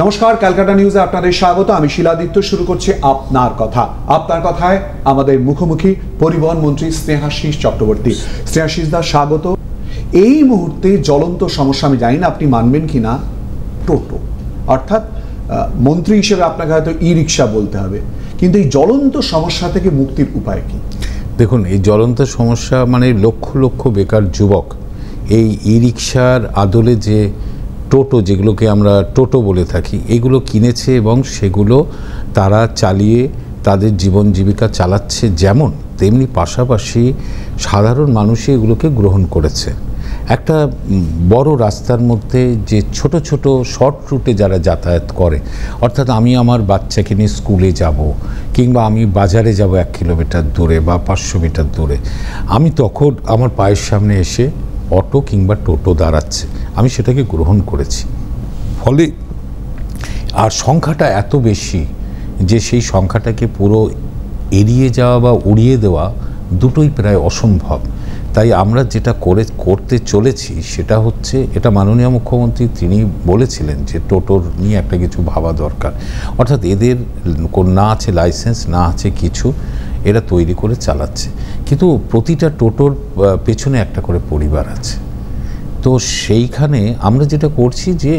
নমস্কার, ক্যালকাটা নিউজে আপনাদের স্বাগত। আমি শিলাদিত্য। শুরু করছি আপনার কথা। আপনার কথায় আমাদের মুখোমুখি পরিবহন মন্ত্রী স্নেহাশিস চক্রবর্তী। স্নেহাশিস দা, স্বাগত। এই মুহূর্তে জ্বলন্ত সমস্যা, আমি জানি না আপনি মানবেন কিনা, টোটো। অর্থাৎ মন্ত্রী হিসেবে আপনাকে হয়তো ই রিক্সা বলতে হবে, কিন্তু এই জ্বলন্ত সমস্যা থেকে মুক্তির উপায় কি? দেখুন, এই জ্বলন্ত সমস্যা মানে লক্ষ লক্ষ বেকার যুবক এই ই রিক্সার আদলে যে টোটো, যেগুলোকে আমরা টোটো বলে থাকি, এগুলো কিনেছে এবং সেগুলো তারা চালিয়ে তাদের জীবন জীবিকা চালাচ্ছে, যেমন তেমনি পাশাপাশি সাধারণ মানুষই এগুলোকে গ্রহণ করেছে। একটা বড় রাস্তার মধ্যে যে ছোট ছোট শর্ট রুটে যারা যাতায়াত করে, অর্থাৎ আমি আমার বাচ্চাকে নিয়ে স্কুলে যাব কিংবা আমি বাজারে যাব 1 কিলোমিটার দূরে বা 500 মিটার দূরে, আমি তখন আমার পায়ের সামনে এসে অটো কিংবা টোটো দাঁড়াচ্ছে, আমি সেটাকে গ্রহণ করেছি। ফলে আর সংখ্যাটা এত বেশি যে সেই সংখ্যাটাকে পুরো এড়িয়ে যাওয়া বা উড়িয়ে দেওয়া দুটোই প্রায় অসম্ভব। তাই আমরা যেটা করতে চলেছি সেটা হচ্ছে, এটা মাননীয় মুখ্যমন্ত্রী তিনি বলেছিলেন যে টোটোর নিয়ে একটা কিছু ভাবা দরকার। অর্থাৎ এদের না আছে লাইসেন্স, না আছে কিছু, এরা তৈরি করে চালাচ্ছে, কিন্তু প্রতিটা টোটোর পেছনে একটা করে পরিবার আছে। তো সেইখানে আমরা যেটা করছি যে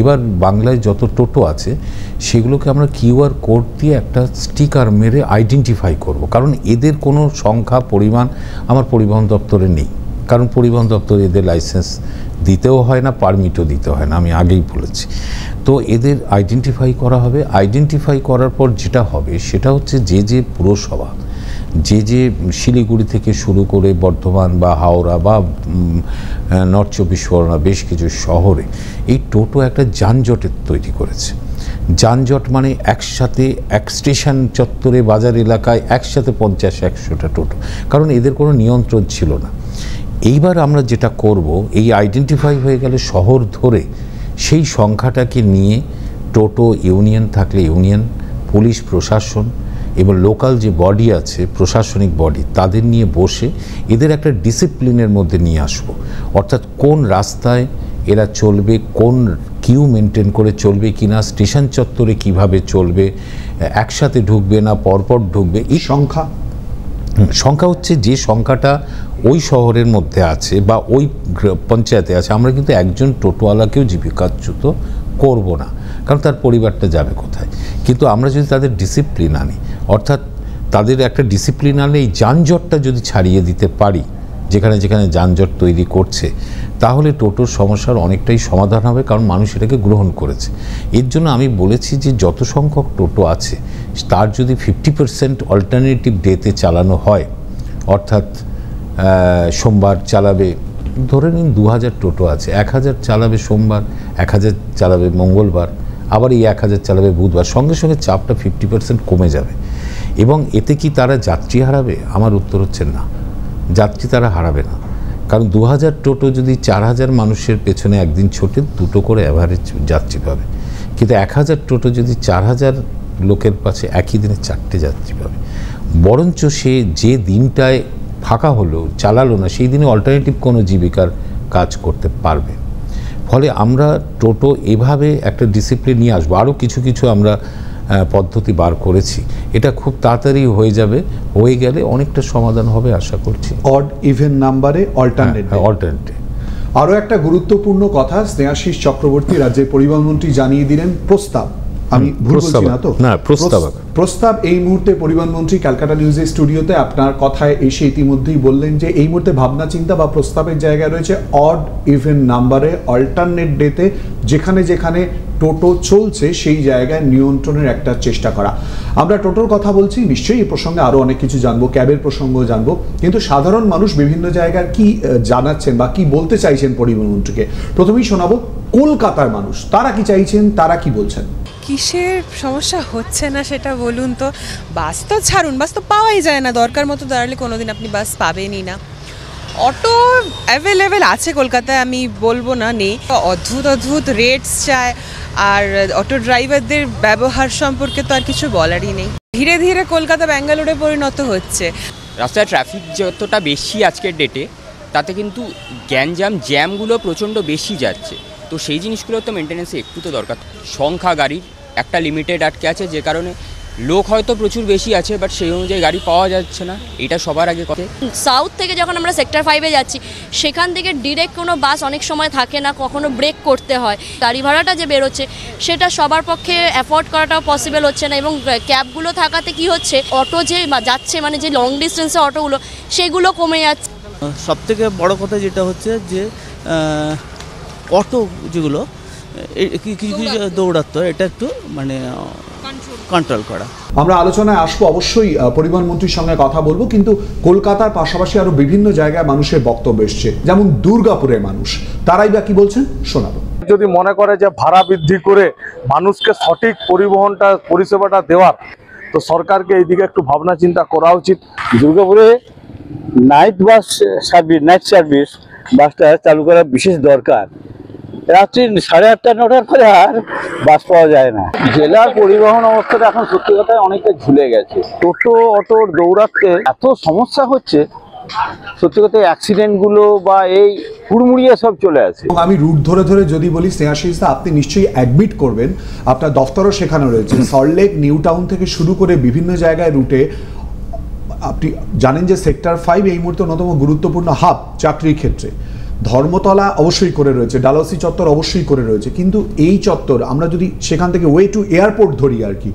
এবার বাংলায় যত টোটো আছে সেগুলোকে আমরা কিউআর কোড দিয়ে একটা স্টিকার মেরে আইডেন্টিফাই করব, কারণ এদের কোনো সংখ্যা পরিমাণ আমার পরিবহন দপ্তরে নেই, কারণ পরিবহন দপ্তর এদের লাইসেন্স দিতেও হয় না, পারমিটও দিতে হয় না, আমি আগেই বলেছি। তো এদের আইডেন্টিফাই করা হবে। আইডেন্টিফাই করার পর যেটা হবে সেটা হচ্ছে যে পুরসভা, যে শিলিগুড়ি থেকে শুরু করে বর্ধমান বা হাওড়া বা নর্থ চব্বিশ পরগনা বেশ কিছু শহরে এই টোটো একটা যানজটের তৈরি করেছে। যানজট মানে একসাথে এক স্টেশন চত্বরে বাজার এলাকায় একসাথে 50-100টা টোটো, কারণ এদের কোনো নিয়ন্ত্রণ ছিল না। এইবার আমরা যেটা করব, এই আইডেন্টিফাই হয়ে গেলে শহর ধরে সেই সংখ্যাটাকে নিয়ে টোটো ইউনিয়ন থাকলে ইউনিয়ন, পুলিশ প্রশাসন এবং লোকাল যে বডি আছে প্রশাসনিক বডি, তাদের নিয়ে বসে এদের একটা ডিসিপ্লিনের মধ্যে নিয়ে আসবো। অর্থাৎ কোন রাস্তায় এরা চলবে, কোন কিউ মেনটেন করে চলবে কিনা, স্টেশন চত্বরে কিভাবে চলবে, একসাথে ঢুকবে না পরপর ঢুকবে। এই সংখ্যা হচ্ছে যে সংখ্যাটা ওই শহরের মধ্যে আছে বা ওই পঞ্চায়েতে আছে। আমরা কিন্তু একজন টোটোওয়ালাকেও জীবিকাচ্যুত করব না, কারণ তার পরিবারটা যাবে কোথায়। কিন্তু আমরা যদি তাদের ডিসিপ্লিন আনি, অর্থাৎ তাদের একটা ডিসিপ্লিন আনলে এই যানজটটা যদি ছাড়িয়ে দিতে পারি, যেখানে যেখানে যানজট তৈরি করছে, তাহলে টোটোর সমস্যার অনেকটাই সমাধান হবে, কারণ মানুষ এটাকে গ্রহণ করেছে। এর জন্য আমি বলেছি যে যত সংখ্যক টোটো আছে তার যদি 50% অল্টারনেটিভ ডেতে চালানো হয়, অর্থাৎ সোমবার চালাবে, ধরে নিন 2000 টোটো আছে, 1000 চালাবে সোমবার, 1000 চালাবে মঙ্গলবার, আবার এই 1000 চালাবে বুধবার, সঙ্গে সঙ্গে চাপটা 50% কমে যাবে। এবং এতে কি তারা যাত্রী হারাবে? আমার উত্তর হচ্ছে না, যাত্রী তারা হারাবে না। কারণ 2000 টোটো যদি 4000 মানুষের পেছনে একদিন ছোটে, দুটো করে অ্যাভারেজ যাত্রী পাবে। কিন্তু 1000 টোটো যদি 4000 লোকের পাশে একই দিনে 4টে যাত্রী পাবে। বরঞ্চ সে যে দিনটায় ফাঁকা হলো, চালালো না, সেই দিনে অল্টারনেটিভ কোনো জীবিকার কাজ করতে পারবে। ফলে আমরা টোটো এভাবে একটা ডিসিপ্লিন নিয়ে আসবো। আরও কিছু আমরা পদ্ধতি বার করেছি, এটা খুব তাড়াতাড়ি হয়ে যাবে। হয়ে গেলে অনেকটা সমাধান হবে আশা করছি। অড ইভেন নাম্বারে অল্টারনেট। আরও একটা গুরুত্বপূর্ণ কথা স্নেহাশিস চক্রবর্তী রাজ্যের পরিবহন মন্ত্রী জানিয়ে দিলেন, প্রস্তাব, আমি ভুল বলছি না তো? না, প্রস্তাব এই মুহূর্তে পরিবহন মন্ত্রী ক্যালকাটা নিউজের স্টুডিওতে আপনার কথায় এসে ইতিমধ্যেই বললেন যে এই মুহূর্তে ভাবনা চিন্তা বা প্রস্তাবের জায়গায় রয়েছে অড ইভেন নাম্বারে অল্টারনেট ডেতে যেখানে যেখানে টোটো চলছে সেই জায়গায় নিয়ন্ত্রণের একটা চেষ্টা করা। আমরা টোটোর কথা বলছি, নিশ্চয়ই এই প্রসঙ্গে আরও অনেক কিছু জানবো, ক্যাবের প্রসঙ্গও জানবো, কিন্তু সাধারণ মানুষ বিভিন্ন জায়গার কি জানাচ্ছেন বা কি বলতে চাইছেন পরিবহন মন্ত্রীকে। প্রথমেই শোনাবো কলকাতার মানুষ, তারা কি চাইছেন, তারা কি বলছেন। কিসের সমস্যা হচ্ছে না সেটা বলুন তো। বাস তো ছাড়ুন, বাস তো পাওয়াই যায় না, দরকার মতো দাঁড়ালে কোনোদিন আপনি বাস পাবেনই না। অটো অ্যাভেলেবেল আছে কলকাতায়, আমি বলবো না নেই। অদ্ভুত রেটস চায়, আর অটো ড্রাইভারদের ব্যবহার সম্পর্কে তো আর কিছু বলারই নেই। ধীরে ধীরে কলকাতা ব্যাঙ্গালোরে পরিণত হচ্ছে। রাস্তায় ট্রাফিক যতটা বেশি আজকের ডেটে, তাতে কিন্তু জ্যামগুলো প্রচণ্ড বেশি যাচ্ছে। তো সেই জিনিসগুলো তো মেনটেন্যান্সে একটু তো দরকার। সংখ্যা গাড়ির একটা লিমিটেড আটকে আছে, যে কারণে লোক হয়তো প্রচুর বেশি আছে, বাট সেই অনুযায়ী গাড়ি পাওয়া যাচ্ছে না, এটা সবার আগে কথা। সাউথ থেকে যখন আমরা সেক্টর 5-এ যাচ্ছি, সেখান থেকে ডিরেক্ট কোনো বাস অনেক সময় থাকে না, কখনো ব্রেক করতে হয়। গাড়ি ভাড়াটা যে বেরোচ্ছে সেটা সবার পক্ষে অ্যাফোর্ড করাটাও পসিবল হচ্ছে না, এবং ক্যাবগুলো থাকাতে কি হচ্ছে, অটো যে যাচ্ছে মানে যে লং ডিস্টেন্সে অটোগুলো সেগুলো কমে যাচ্ছে। সবথেকে বড় কথা যেটা হচ্ছে যে অটো যেগুলো কিছু দৌড়াতে হয়, এটা একটু মানে কন্ট্রোল করা। আমরা আলোচনায় আসবো, অবশ্যই পরিবহন মন্ত্রীর সঙ্গে কথা বলবো, কিন্তু কলকাতার পাশাপাশি আরো বিভিন্ন জায়গায় মানুষের বক্তব্য এসছে, যেমন দুর্গাপুরের মানুষ, তারাই বা কি বলছেন শোনাবো। যদি মনে করে যে ভাড়া বৃদ্ধি করে মানুষকে সঠিক পরিষেবাটা দেওয়ার, তো সরকারকে এইদিকে একটু ভাবনা চিন্তা করা উচিত। দুর্গাপুরে নাইট সার্ভিস বাসটা চালু করা বিশেষ দরকার। রাত্রি 8:30 9টার পরে আর বাস পাওয়া যায় না। জেলার পরিবহন অবস্থাটা এখন সত্যি কথায় অনেকটা ঝুলে গেছে। টোটো অটোর দৌড়াতে এত সমস্যা হচ্ছে, সত্যি কথা অ্যাক্সিডেন্টগুলো বা এই হুড়মুড়িয়ে সব চলে আসে। আমি রুট ধরে ধরে যদি বলি, স্নেহাশিস দা আপনি নিশ্চয়ই অ্যাডমিট করবেন, আপনার দফতরও সেখানে রয়েছে, সল্টলেক নিউ টাউন থেকে শুরু করে বিভিন্ন জায়গায় রুটে আপনি জানেন যে সেক্টর 5 এই মুহূর্তে অন্যতম গুরুত্বপূর্ণ হাব চাকরির ক্ষেত্রে। ধর্মতলা অবশ্যই করে রয়েছে, ডালহৌসি চত্বর অবশ্যই করে রয়েছে, কিন্তু এই চত্বর আমরা যদি সেখান থেকে ওয়ে টু এয়ারপোর্ট ধরি আর কি,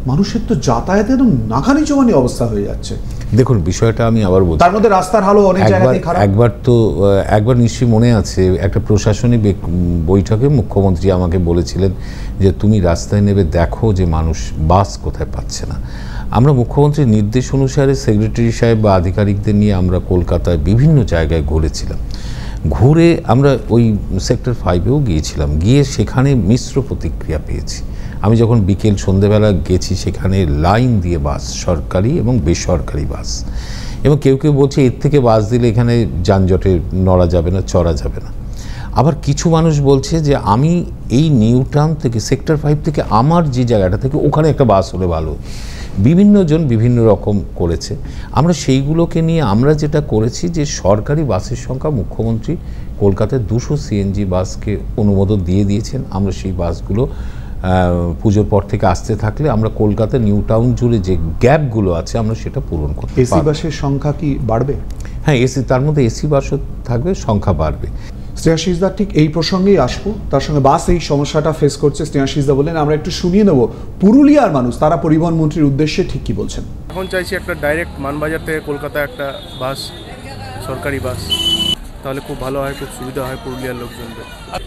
মানুষের তো যাতায়াতের নাখানি চোখানি অবস্থা হয়ে যাচ্ছে। দেখুন, বিষয়টা আমি আবার বলছি, তার মধ্যে রাস্তার হালও অনেক জায়গাতেই খারাপ। একবার নিশ্চয়ই মনে আছে, একটা প্রশাসনিক বৈঠকে মুখ্যমন্ত্রী আমাকে বলেছিলেন যে তুমি রাস্তায় নেবে দেখো যে মানুষ বাস কোথায় পাচ্ছে না। আমরা মুখ্যমন্ত্রীর নির্দেশ অনুসারে সেক্রেটারি সাহেব বা আধিকারিকদের নিয়ে আমরা কলকাতায় বিভিন্ন জায়গায় ঘুরেছিলাম। ঘুরে আমরা ওই সেক্টর 5-এও গিয়েছিলাম, গিয়ে সেখানে মিশ্র প্রতিক্রিয়া পেয়েছি। আমি যখন বিকেল সন্ধেবেলা গেছি, সেখানে লাইন দিয়ে বাস, সরকারি এবং বেসরকারি বাস, এবং কেউ কেউ বলছে এর থেকে বাস দিলে এখানে যানজটে নড়া যাবে না, চড়া যাবে না। আবার কিছু মানুষ বলছে যে আমি এই নিউ টাউন থেকে সেক্টর 5 থেকে আমার যে জায়গাটা থেকে ওখানে একটা বাস হলে ভালো। বিভিন্ন জন বিভিন্ন রকম করেছে। আমরা সেইগুলোকে নিয়ে আমরা যেটা করেছি যে সরকারি বাসের সংখ্যা মুখ্যমন্ত্রী কলকাতায় 200 সিএনজি বাসকে অনুমোদন দিয়ে দিয়েছেন। আমরা সেই বাসগুলো পুজোর পর থেকে আসতে থাকলে আমরা কলকাতা নিউ টাউন জুড়ে যে গ্যাপগুলো আছে আমরা সেটা পূরণ করতে পারব। এসি বাসের সংখ্যা কি বাড়বে? হ্যাঁ, এসি, তার মধ্যে এসি বাসও থাকবে, সংখ্যা বাড়বে। স্নেহাশিস দা ঠিক এই প্রসঙ্গেই আসবো, তার সঙ্গে বাস এই সমস্যাটা ফেস করছে, স্নেহাশিস দা বললেন, আমরা একটু শুনিয়ে নেব পুরুলিয়ার মানুষ তারা পরিবহন মন্ত্রীর উদ্দেশ্যে ঠিক কি বলছেন। এখন চাইছি একটা ডাইরেক্ট মানবাজার থেকে কলকাতা একটা বাস, সরকারি বাস, তাহলে খুব ভালো হয়, খুব সুবিধা হয় পুরুলিয়ার লোকজনদের।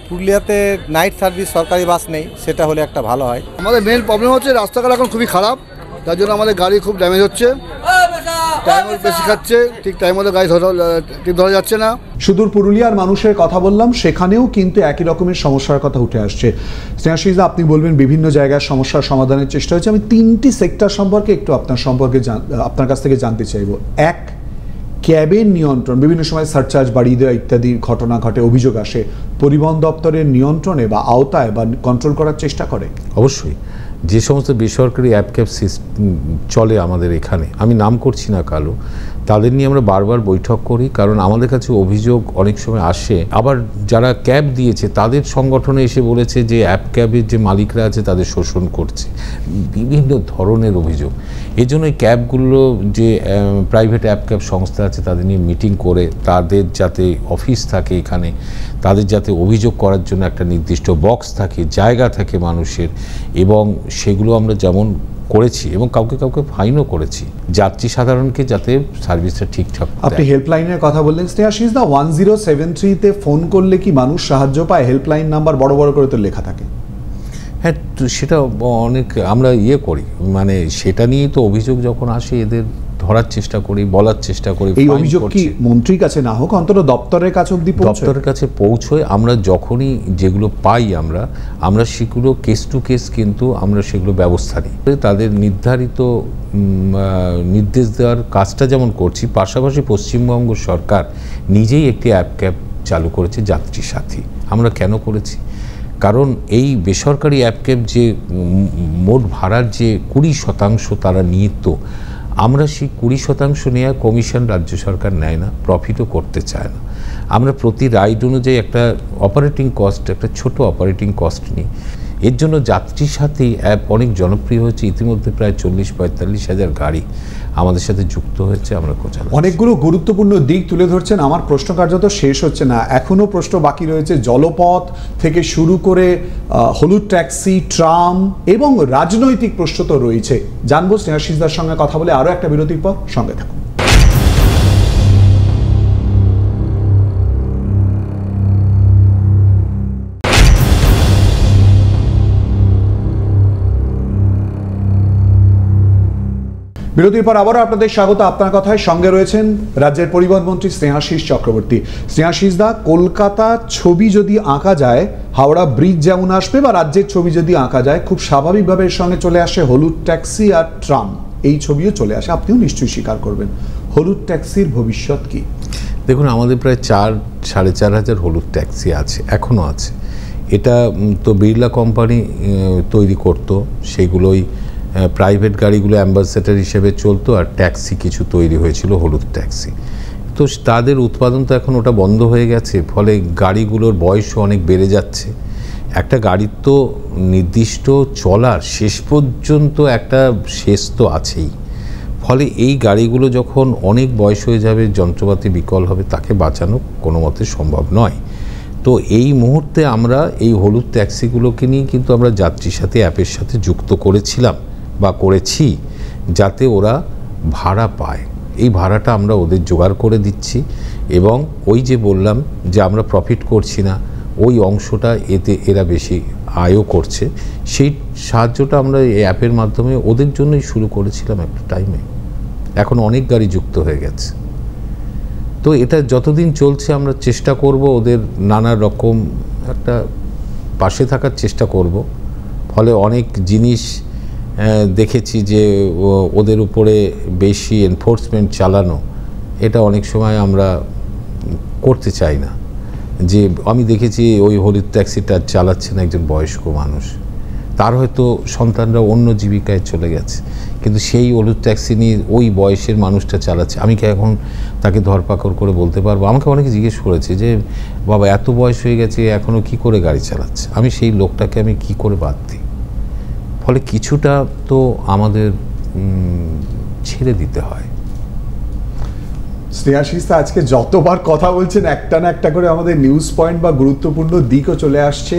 পুরুলিয়াতে নাইট সার্ভিস সরকারি বাস নেই, সেটা হলে একটা ভালো হয়। আমাদের মেন প্রবলেম হচ্ছে রাস্তাঘাট এখন খুবই খারাপ, তার জন্য আমাদের গাড়ি খুব ড্যামেজ হচ্ছে, টাইম বেশি খাচ্ছে, ঠিক টাইম মতো গাড়ি ধরা যাচ্ছে না। সুদূর পুরুলিয়ার মানুষের কথা বললাম, সেখানেও কিন্তু একই রকমের সমস্যার কথা উঠে আসছে। স্নেহাশিস দা আপনি বলবেন বিভিন্ন জায়গায় সমস্যার সমাধানের চেষ্টা হচ্ছে। আমি 3টি সেক্টর সম্পর্কে একটু আপনার কাছ থেকে জানতে চাইব। এক, ক্যাবের নিয়ন্ত্রণ, বিভিন্ন সময় সারচার্জ বাড়িয়ে দেওয়া ইত্যাদি ঘটনা ঘটে, অভিযোগ আসে, পরিবহন দপ্তরের নিয়ন্ত্রণে বা আওতায় বা কন্ট্রোল করার চেষ্টা করে? অবশ্যই। যে সমস্ত বেসরকারি অ্যাপ ক্যাব চলে আমাদের এখানে, আমি নাম করছি না কালো, তাদের নিয়ে আমরা বারবার বৈঠক করি, কারণ আমাদের কাছে অভিযোগ অনেক সময় আসে। আবার যারা ক্যাব দিয়েছে তাদের সংগঠনে এসে বলেছে যে অ্যাপ ক্যাবের যে মালিকরা আছে তাদের শোষণ করছে, বিভিন্ন ধরনের অভিযোগ। এই জন্য এই ক্যাবগুলো যে প্রাইভেট অ্যাপ ক্যাব সংস্থা আছে তাদের নিয়ে মিটিং করে তাদের যাতে অফিস থাকে এখানে, তাদের যাতে অভিযোগ করার জন্য একটা নির্দিষ্ট বক্স থাকে, জায়গা থাকে মানুষের, এবং সেগুলো আমরা যেমন করেছি এবং কাউকে কাউকে ফাইনও করেছি, যাত্রী সাধারণকে যাতে সার্ভিসটা ঠিকঠাক। আপনি হেল্পলাইনের কথা বললেন স্নেহাশিস দা, 1073-তে ফোন করলে কি মানুষ সাহায্য পায়? হেল্পলাইন নাম্বার বড় বড় করে তো লেখা থাকে। হ্যাঁ, সেটা অনেক আমরা করি, মানে সেটা নিয়েই তো অভিযোগ যখন আসে এদের ধরার চেষ্টা করি, বলার চেষ্টা করি। এই অভিযোগ কি মন্ত্রীর কাছে না হোক, অন্তত দপ্তরের কাছে অবধি পৌঁছয়? দপ্তরের কাছে পৌঁছয়। আমরা যখনই যেগুলো পাই আমরা সেগুলো কেস টু কেস কিন্তু আমরা সেগুলো ব্যবস্থা নিই। তাদের নির্ধারিত নির্দেশ দেওয়ার কাজটা যেমন করছি, পাশাপাশি পশ্চিমবঙ্গ সরকার নিজেই একটি অ্যাপ ক্যাব চালু করেছে, যাত্রী সাথী। আমরা কেন করেছি? কারণ এই বেসরকারি অ্যাপ ক্যাব যে মোট ভাড়ার যে 20% তারা নিত, আমরা সেই 20% নেওয়া কমিশন রাজ্য সরকার নেয় না, প্রফিটও করতে চায় না। আমরা প্রতি রাইড অনুযায়ী একটা অপারেটিং কস্ট, একটা ছোট অপারেটিং কস্ট নিই। এর জন্য যাত্রী সাথী অ্যাপ অনেক জনপ্রিয় হয়েছে, ইতিমধ্যে প্রায় 40-45 হাজার গাড়ি আমাদের সাথে যুক্ত হয়েছে। আমরা অনেকগুলো গুরুত্বপূর্ণ দিক তুলে ধরছেন, আমার প্রশ্ন কার্যত শেষ হচ্ছে না, এখনো প্রশ্ন বাকি রয়েছে। জলপথ থেকে শুরু করে হলুদ ট্যাক্সি, ট্রাম এবং রাজনৈতিক প্রশ্ন তো রয়েছে। জানবো স্নেহাশিসদার সঙ্গে কথা বলে আরও একটা বিরতির পর, সঙ্গে থাকুন। বিরতির পর আবারও আপনাদের স্বাগত। আপনার কথায় সঙ্গে রয়েছেন রাজ্যের পরিবহন মন্ত্রী স্নেহাশিস চক্রবর্তী। স্নেহাশিস দা, কলকাতা ছবি যদি আঁকা যায়, হাওড়া ব্রিজ যেমন আসবে বা রাজ্যের ছবি যদি আঁকা যায়, খুব স্বাভাবিকভাবে এর সঙ্গে চলে আসে হলুদ ট্যাক্সি আর ট্রাম, এই ছবিও চলে আসে। আপনিও নিশ্চয়ই স্বীকার করবেন, হলুদ ট্যাক্সির ভবিষ্যৎ কি? দেখুন, আমাদের প্রায় 4-4.5 হাজার হলুদ ট্যাক্সি আছে, এখনও আছে। এটা তো বিড়লা কোম্পানি তৈরি করতো, সেগুলোই প্রাইভেট গাড়িগুলো অ্যাম্বাসেডার হিসেবে চলতো, আর ট্যাক্সি কিছু তৈরি হয়েছিল হলুদ ট্যাক্সি। তো তাদের উৎপাদন তো এখন ওটা বন্ধ হয়ে গেছে, ফলে গাড়িগুলোর বয়সও অনেক বেড়ে যাচ্ছে। একটা গাড়ির তো নির্দিষ্ট চলার শেষ পর্যন্ত একটা শেষ তো আছেই, ফলে এই গাড়িগুলো যখন অনেক বয়স হয়ে যাবে, যন্ত্রপাতি বিকল হবে, তাকে বাঁচানো কোনো মতে সম্ভব নয়। তো এই মুহূর্তে আমরা এই হলুদ ট্যাক্সিগুলোকে নিয়ে কিন্তু আমরা যাত্রী সাথী অ্যাপের সাথে যুক্ত করেছিলাম বা করেছি, যাতে ওরা ভাড়া পায়। এই ভাড়াটা আমরা ওদের জোগাড় করে দিচ্ছি, এবং ওই যে বললাম যে আমরা প্রফিট করছি না, ওই অংশটা এতে এরা বেশি আয়ও করছে, সেই সাহায্যটা আমরা এই অ্যাপের মাধ্যমে ওদের জন্যই শুরু করেছিলাম একটা টাইমে। এখন অনেক গাড়ি যুক্ত হয়ে গেছে। তো এটা যতদিন চলছে আমরা চেষ্টা করব ওদের নানা রকম একটা পাশে থাকার চেষ্টা করব। ফলে অনেক জিনিস দেখেছি যে ওদের উপরে বেশি এনফোর্সমেন্ট চালানো, এটা অনেক সময় আমরা করতে চাই না। যে আমি দেখেছি ওই হলুদ ট্যাক্সিটা চালাচ্ছেন একজন বয়স্ক মানুষ, তার হয়তো সন্তানরা অন্য জীবিকায় চলে গেছে, কিন্তু সেই হলুদ ট্যাক্সি নিয়ে ওই বয়সের মানুষটা চালাচ্ছে। আমি কি এখন তাকে ধরপাকড় করে বলতে পারবো? আমাকে অনেকে জিজ্ঞেস করেছে যে বাবা এত বয়স হয়ে গেছে এখনও কি করে গাড়ি চালাচ্ছে, আমি সেই লোকটাকে আমি কি করে বাদ দিই? ফলে কিছুটা তো আমাদের ছেড়ে দিতে হয়। স্নেহাশিস দা, আজকে যতবার কথা বলছেন একটা না একটা করে আমাদের নিউজ পয়েন্ট বা গুরুত্বপূর্ণ দিকও চলে আসছে।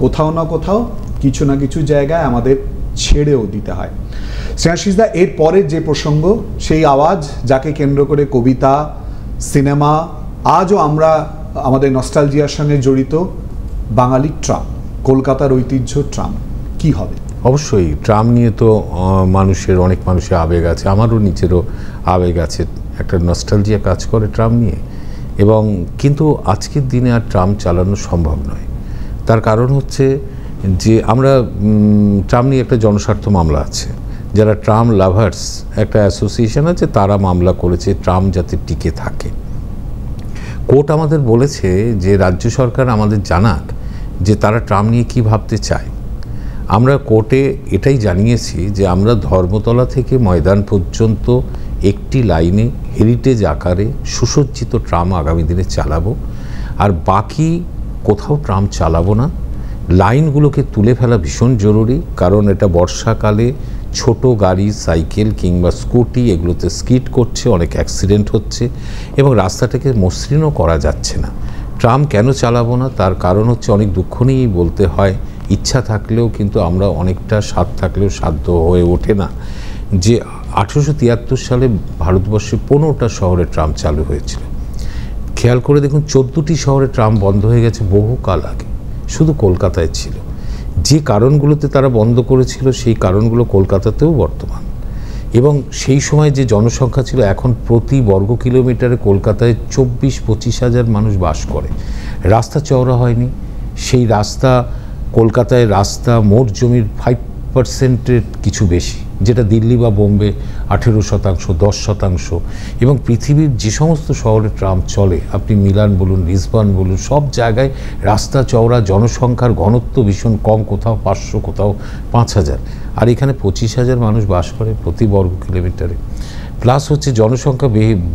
কোথাও না কোথাও কিছু না কিছু জায়গায় আমাদের ছেড়েও দিতে হয়। স্নেহাশিস দা, এর পরের যে প্রসঙ্গ, সেই আওয়াজ যাকে কেন্দ্র করে কবিতা, সিনেমা, আজও আমরা আমাদের নস্টালজিয়ার সঙ্গে জড়িত, বাঙালি ট্রাম, কলকাতার ঐতিহ্য ট্রাম, কি হবে? অবশ্যই ট্রাম নিয়ে তো অনেক মানুষের আবেগ আছে, আমারও নিজেরও আবেগ আছে, একটা নস্টালজিয়া কাজ করে ট্রাম নিয়ে। এবং কিন্তু আজকের দিনে আর ট্রাম চালানো সম্ভব নয়। তার কারণ হচ্ছে যে আমরা ট্রাম নিয়ে একটা জনস্বার্থ মামলা আছে, যারা ট্রাম লাভার্স একটা অ্যাসোসিয়েশন আছে, তারা মামলা করেছে ট্রাম যাতে টিকে থাকে। কোর্ট আমাদের বলেছে যে রাজ্য সরকার আমাদের জানাক যে তারা ট্রাম নিয়ে কী ভাবতে চায়। আমরা কোর্টে এটাই জানিয়েছি যে আমরা ধর্মতলা থেকে ময়দান পর্যন্ত একটি লাইনে হেরিটেজ আকারে সুসজ্জিত ট্রাম আগামী দিনে চালাবো, আর বাকি কোথাও ট্রাম চালাবো না। লাইনগুলোকে তুলে ফেলা ভীষণ জরুরি, কারণ এটা বর্ষাকালে ছোট গাড়ি, সাইকেল কিংবা স্কুটি এগুলোতে স্কিড করছে, অনেক অ্যাক্সিডেন্ট হচ্ছে এবং রাস্তাটাকে মসৃণও করা যাচ্ছে না। ট্রাম কেন চালাবো না, তার কারণ হচ্ছে অনেক দুঃখ নিয়েই বলতে হয়, ইচ্ছা থাকলেও কিন্তু আমরা অনেকটা স্বাদ থাকলেও সাধ্য হয়ে ওঠে না। যে 1873 সালে ভারতবর্ষে 15টা শহরে ট্রাম চালু হয়েছিল। খেয়াল করে দেখুন 14টি শহরে ট্রাম বন্ধ হয়ে গেছে বহুকাল আগে, শুধু কলকাতায় ছিল। যে কারণগুলোতে তারা বন্ধ করেছিল সেই কারণগুলো কলকাতাতেও বর্তমান। এবং সেই সময় যে জনসংখ্যা ছিল, এখন প্রতি বর্গ কিলোমিটারে কলকাতায় 24-25 হাজার মানুষ বাস করে। রাস্তা চওড়া হয়নি, সেই রাস্তা কলকাতায় রাস্তা মোট জমির 5%-এর কিছু বেশি, যেটা দিল্লি বা বোম্বে 18%, 10%। এবং পৃথিবীর যে সমস্ত শহরে ট্রাম চলে, আপনি মিলান বলুন, লিসবন বলুন, সব জায়গায় রাস্তা চওড়া, জনসংখ্যার ঘনত্ব ভীষণ কম, কোথাও 500, কোথাও 5000, আর এখানে 25 হাজার মানুষ বাস করে প্রতি বর্গ কিলোমিটারে। প্লাস হচ্ছে জনসংখ্যা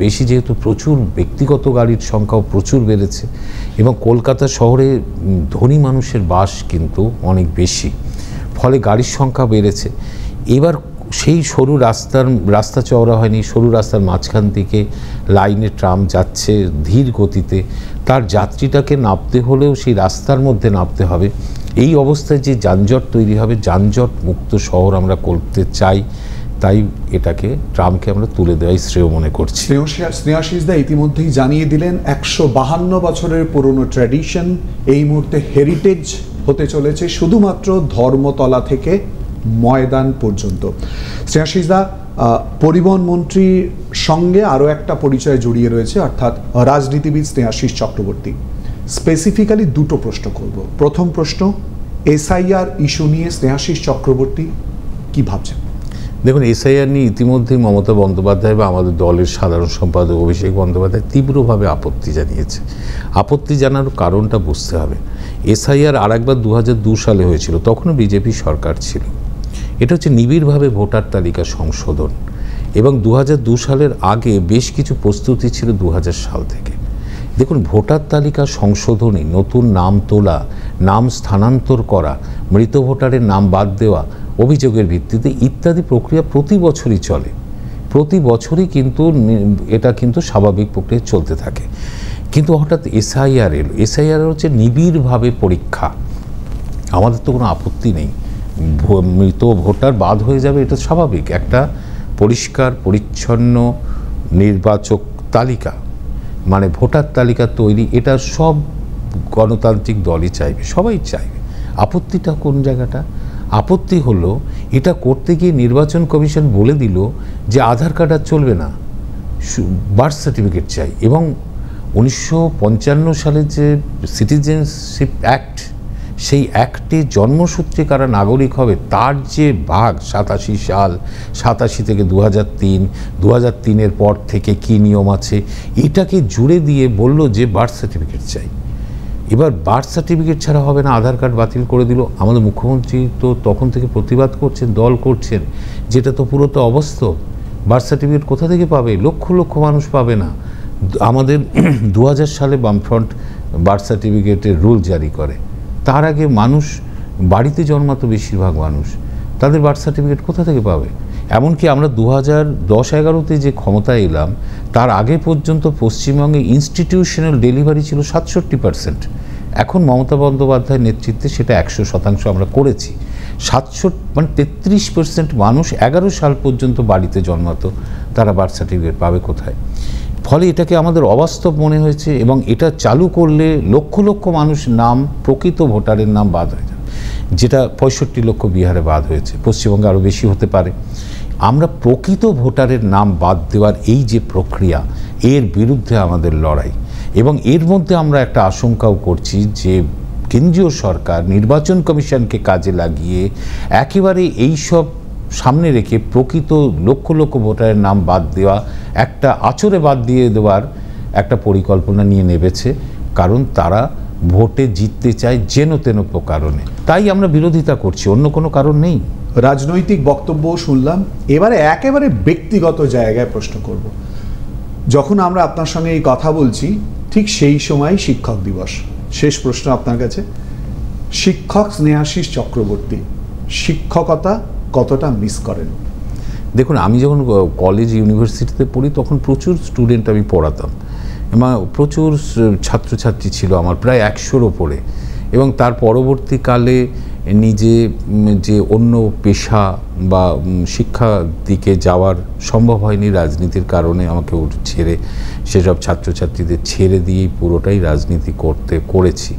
বেশি, যেহেতু প্রচুর ব্যক্তিগত গাড়ির সংখ্যাও প্রচুর বেড়েছে, এবং কলকাতা শহরে ধনী মানুষের বাস কিন্তু অনেক বেশি, ফলে গাড়ির সংখ্যা বেড়েছে। এবার সেই সরু রাস্তা চওড়া হয়নি, সরু রাস্তার মাঝখান থেকে লাইনে ট্রাম যাচ্ছে ধীর গতিতে, তার যাত্রীটাকে নামতে হলেও সেই রাস্তার মধ্যে নামতে হবে। এই অবস্থায় যে যানজট তৈরি হবে, যানজট মুক্ত শহর আমরা করতে চাই, তাই এটাকে ট্রামকে আমরা তুলে দেওয়াই শ্রেয় মনে করছি। স্নেহাশিসদা ইতিমধ্যেই জানিয়ে দিলেন 152 বছরের পুরনো ট্র্যাডিশন এই মুহূর্তে হেরিটেজ হতে চলেছে শুধুমাত্র ধর্মতলা থেকে ময়দান পর্যন্ত। স্নেহাশিসদা, পরিবহন মন্ত্রীর সঙ্গে আরও একটা পরিচয় জড়িয়ে রয়েছে, অর্থাৎ রাজনীতিবিদ স্নেহাশিস চক্রবর্তী। স্পেসিফিক্যালি দুটো প্রশ্ন করব। প্রথম প্রশ্ন, এসআইআর ইস্যু নিয়ে স্নেহাশিস চক্রবর্তী কি ভাবছেন? দেখুন, এসআইআর নিয়ে ইতিমধ্যেই মমতা বন্দ্যোপাধ্যায় বা আমাদের দলের সাধারণ সম্পাদক অভিষেক বন্দ্যোপাধ্যায় তীব্রভাবে আপত্তি জানিয়েছে। আপত্তি জানার কারণটা বুঝতে হবে। এসআইআর আরেকবার 2002 সালে হয়েছিল, তখনও বিজেপি সরকার ছিল। এটা হচ্ছে নিবিড়ভাবে ভোটার তালিকা সংশোধন, এবং 2002 সালের আগে বেশ কিছু প্রস্তুতি ছিল 2000 সাল থেকে। দেখুন, ভোটার তালিকা সংশোধনে নতুন নাম তোলা, নাম স্থানান্তর করা, মৃত ভোটারের নাম বাদ দেওয়া অভিযোগের ভিত্তিতে ইত্যাদি প্রক্রিয়া প্রতি বছরই চলে, প্রতি বছরই কিন্তু এটা কিন্তু স্বাভাবিক প্রক্রিয়া চলতে থাকে। কিন্তু হঠাৎ এসআইআর এলো। এসআইআর হচ্ছে নিবিড়ভাবে পরীক্ষা। আমাদের তো কোনো আপত্তি নেই, মৃত ভোটার বাদ হয়ে যাবে, এটা স্বাভাবিক। একটা পরিষ্কার পরিচ্ছন্ন নির্বাচক তালিকা, মানে ভোটার তালিকা তৈরি, এটা সব গণতান্ত্রিক দলই চাইবে, সবাই চাইবে। আপত্তিটা কোন জায়গাটা? আপত্তি হলো এটা করতে গিয়ে নির্বাচন কমিশন বলে দিল যে আধার কার্ড আর চলবে না, বার্থ সার্টিফিকেট চাই। এবং 1955 সালের যে সিটিজেনশিপ অ্যাক্ট, সেই অ্যাক্টে জন্মসূত্রে কারা নাগরিক হবে তার যে ভাগ 87 সাল, 87 থেকে 2003, 2003-এর পর থেকে কী নিয়ম আছে, এটাকে জুড়ে দিয়ে বলল যে বার্থ সার্টিফিকেট চাই। এবার বার্থ সার্টিফিকেট ছাড়া হবে না, আধার কার্ড বাতিল করে দিল। আমাদের মুখ্যমন্ত্রী তো তখন থেকে প্রতিবাদ করছেন, দল করছেন, যেটা তো পুরো তো অবাস্তব। বার্থ সার্টিফিকেট কোথা থেকে পাবে? লক্ষ লক্ষ মানুষ পাবে না। আমাদের 2000 সালে বামফ্রন্ট বার্থ সার্টিফিকেটের রুল জারি করে, তার আগে মানুষ বাড়িতে জন্মাতো বেশিরভাগ মানুষ, তাদের বার্থ সার্টিফিকেট কোথা থেকে পাবে? এমনকি আমরা 2010-11-তে যে ক্ষমতায় এলাম, তার আগে পর্যন্ত পশ্চিমবঙ্গে ইনস্টিটিউশনাল ডেলিভারি ছিল 67%। এখন মমতা বন্দ্যোপাধ্যায়ের নেতৃত্বে সেটা 100% আমরা করেছি। 33% মানুষ 11 সাল পর্যন্ত বাড়িতে জন্মাতো, তারা বার্থ সার্টিফিকেট পাবে কোথায়? ফলে এটাকে আমাদের অবাস্তব মনে হয়েছে, এবং এটা চালু করলে লক্ষ লক্ষ মানুষ নাম, প্রকৃত ভোটারের নাম বাদ হয়ে যাবে, যেটা 65 লক্ষ বিহারে বাদ হয়েছে, পশ্চিমবঙ্গে আরও বেশি হতে পারে। আমরা প্রকৃত ভোটারের নাম বাদ দেওয়ার এই যে প্রক্রিয়া, এর বিরুদ্ধে আমাদের লড়াই। এবং এর মধ্যে আমরা একটা আশঙ্কাও করছি যে কেন্দ্রীয় সরকার নির্বাচন কমিশনকে কাজে লাগিয়ে একেবারে এই সব সামনে রেখে প্রকৃত লক্ষ লক্ষ ভোটারের নাম বাদ দেওয়া, একটা আঁচড়ে বাদ দিয়ে দেওয়ার একটা পরিকল্পনা নিয়ে নেমেছে, কারণ তারা ভোটে জিততে চায় যেন তেন কারণে। তাই আমরা বিরোধিতা করছি, অন্য কোনো কারণ নেই। রাজনৈতিক বক্তব্য শুনলাম, এবারে একেবারে ব্যক্তিগত জায়গায় প্রশ্ন করব। যখন আমরা আপনার সঙ্গে এই কথা বলছি, ঠিক সেই সময় শিক্ষক দিবস। শেষ প্রশ্ন আপনার কাছে, শিক্ষক স্নেহাশিস চক্রবর্তী শিক্ষকতা কতটা মিস করেন? দেখুন, আমি যখন কলেজ ইউনিভার্সিটিতে পড়ি তখন প্রচুর স্টুডেন্ট আমি পড়াতাম, এবং প্রচুর ছাত্রছাত্রী ছিল আমার, প্রায় 100-র ওপরে। এবং তার পরবর্তীকালে নিজে যে অন্য পেশা বা শিক্ষা দিকে যাওয়ার সম্ভব হয়নি রাজনীতির কারণে, আমাকে ছেড়ে সেসব ছাত্রছাত্রীদের ছেড়ে দিয়েই পুরোটাই রাজনীতি করেছি।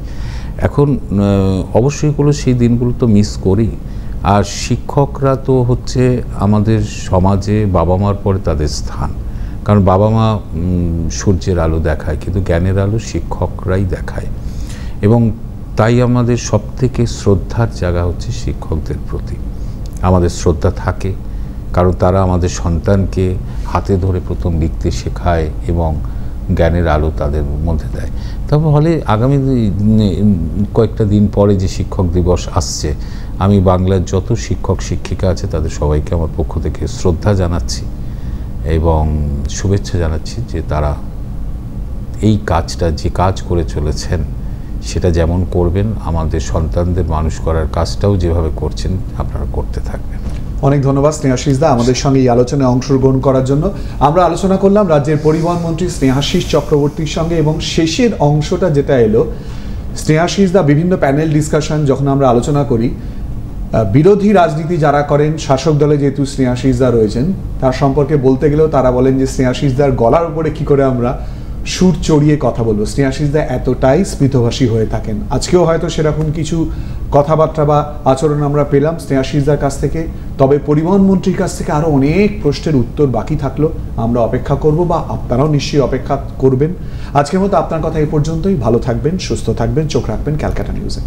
এখন অবশ্যই সেই দিনগুলো তো মিস করি। আর শিক্ষকরা তো হচ্ছে আমাদের সমাজে বাবা মার পরে তাদের স্থান, কারণ বাবা মা সূর্যের আলো দেখায়, কিন্তু জ্ঞানের আলো শিক্ষকরাই দেখায়। এবং তাই আমাদের সবথেকে শ্রদ্ধার জায়গা হচ্ছে শিক্ষকদের প্রতি আমাদের শ্রদ্ধা থাকে, কারণ তারা আমাদের সন্তানকে হাতে ধরে প্রথম লিখতে শেখায় এবং জ্ঞানের আলো তাদের মধ্যে দেয়। তারপর হলে আগামী কয়েকটা দিন পরে যে শিক্ষক দিবস আসছে, আমি বাংলার যত শিক্ষক শিক্ষিকা আছে তাদের সবাইকে আমার পক্ষ থেকে শ্রদ্ধা জানাচ্ছি এবং শুভেচ্ছা জানাচ্ছি যে তারা এই কাজটা যে কাজ করে চলেছেন সেটা যেমন করবেন, আমাদের সন্তানদের মানুষ করার কাজটাও যেভাবে করছেন আপনারা করতে থাকবেন। অনেক ধন্যবাদ স্নেহাশিস দা আমাদের সঙ্গে এই আলোচনায় অংশগ্রহণ করার জন্য। আমরা আলোচনা করলাম রাজ্যের পরিবহন মন্ত্রী স্নেহাশিস চক্রবর্তীর সঙ্গে, এবং শেষের অংশটা যেটা এলো, স্নেহাশিস দা বিভিন্ন প্যানেল ডিসকাশন যখন আমরা আলোচনা করি, বিরোধী রাজনীতি যারা করেন, শাসক দলে যেহেতু স্নেহাশিস দা রয়েছেন, তার সম্পর্কে বলতে গেলেও তারা বলেন যে স্নেহাশিস দার গলার উপরে কি করে আমরা সুর চড়িয়ে কথা বলবো। স্নেহাশিস দা এতটাই স্মিতভাষী হয়ে থাকেন। আজকেও হয়তো সেরকম কিছু কথাবার্তা বা আচরণ আমরা পেলাম স্নেহাশিস দার কাছ থেকে। তবে পরিবহন মন্ত্রীর কাছ থেকে আরও অনেক প্রশ্নের উত্তর বাকি থাকলো, আমরা অপেক্ষা করব, বা আপনারাও নিশ্চয়ই অপেক্ষা করবেন। আজকের মতো আপনার কথা এই পর্যন্তই। ভালো থাকবেন, সুস্থ থাকবেন, চোখ রাখবেন ক্যালকাটা নিউজে।